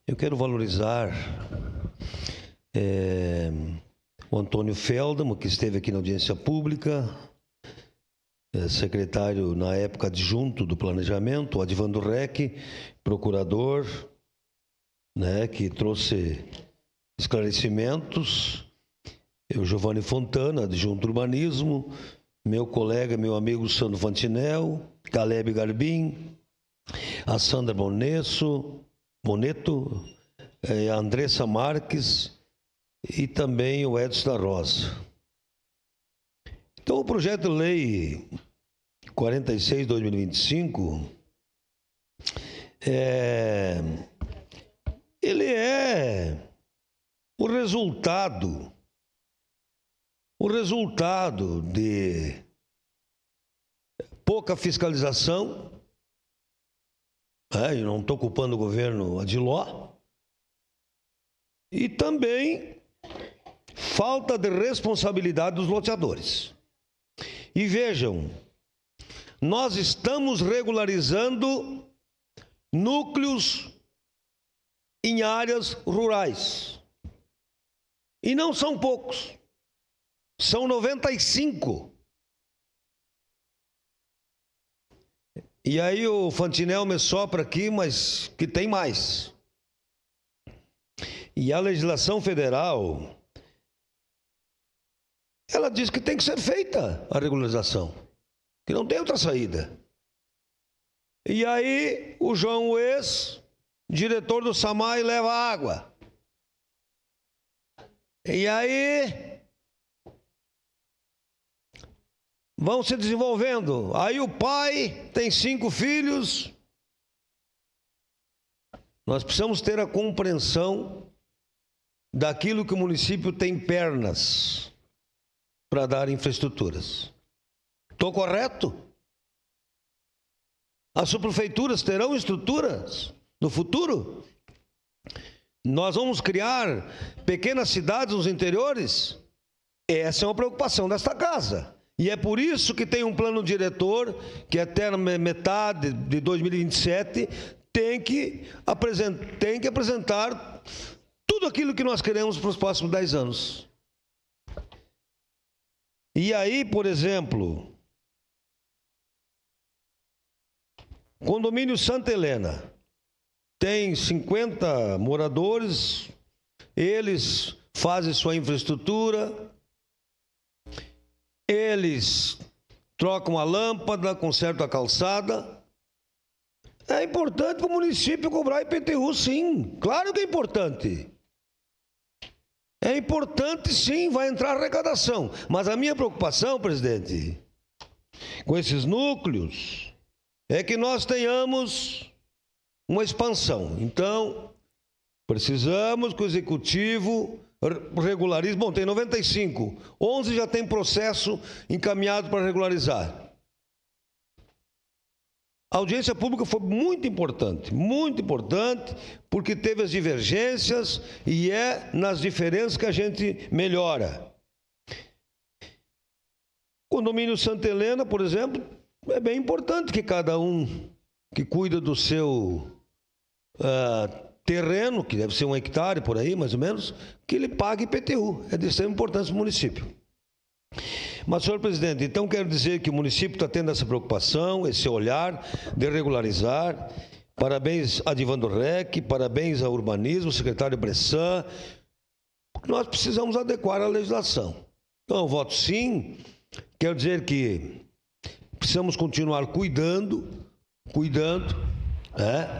Eu quero valorizar o Antônio Feldman, que esteve aqui na audiência pública, secretário, na época, adjunto do Planejamento, o Adivando Rec, procurador, que trouxe esclarecimentos, o Giovanni Fontana, adjunto do Urbanismo, meu colega, meu amigo Sandro Fantinel, Caleb Garbim, a Sandra Moneto, a Andressa Marques e também o Edson da Rosa. Então, o projeto de lei 46/2025, ele é o resultado de pouca fiscalização. Eu não estou culpando o governo Adiló. E também falta de responsabilidade dos loteadores. E vejam, nós estamos regularizando núcleos em áreas rurais. E não são poucos. São 95. E aí o Fantinel me sopra aqui, mas que tem mais. E a legislação federal, ela diz que tem que ser feita a regularização, que não tem outra saída. E aí o João Ues, diretor do SAMAI, leva água. E aí vão se desenvolvendo. Aí o pai tem 5 filhos. Nós precisamos ter a compreensão daquilo que o município tem pernas para dar infraestruturas. Estou correto? As subprefeituras terão estruturas no futuro? Nós vamos criar pequenas cidades nos interiores? Essa é uma preocupação desta casa. E é por isso que tem um plano diretor que até na metade de 2027 tem que apresentar tudo aquilo que nós queremos para os próximos 10 anos. E aí, por exemplo, condomínio Santa Helena tem 50 moradores, eles fazem sua infraestrutura, eles trocam a lâmpada, consertam a calçada. É importante para o município cobrar IPTU, sim. Claro que é importante. É importante, sim, vai entrar arrecadação. Mas a minha preocupação, presidente, com esses núcleos, é que nós tenhamos uma expansão. Então, precisamos que o Executivo regularize. Bom, tem 95. 11 já tem processo encaminhado para regularizar. A audiência pública foi muito importante, porque teve as divergências e é nas diferenças que a gente melhora. Condomínio Santa Helena, por exemplo, é bem importante que cada um que cuida do seu terreno, que deve ser 1 hectare por aí, mais ou menos, que ele pague IPTU. É de extrema importância para o município. Mas, senhor presidente, então quero dizer que o município está tendo essa preocupação, esse olhar de regularizar. Parabéns a Adivando Rec, parabéns ao Urbanismo, secretário Bressan. Nós precisamos adequar a legislação. Então, eu voto sim. Quero dizer que precisamos continuar cuidando,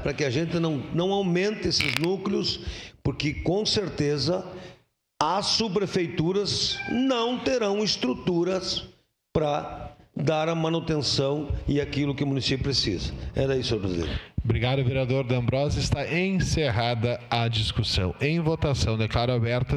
para que a gente não aumente esses núcleos, porque, com certeza, as subprefeituras não terão estruturas para dar a manutenção e aquilo que o município precisa. Era isso, senhor presidente. Obrigado, vereador D'Ambrosio. Está encerrada a discussão. Em votação, declaro abertas.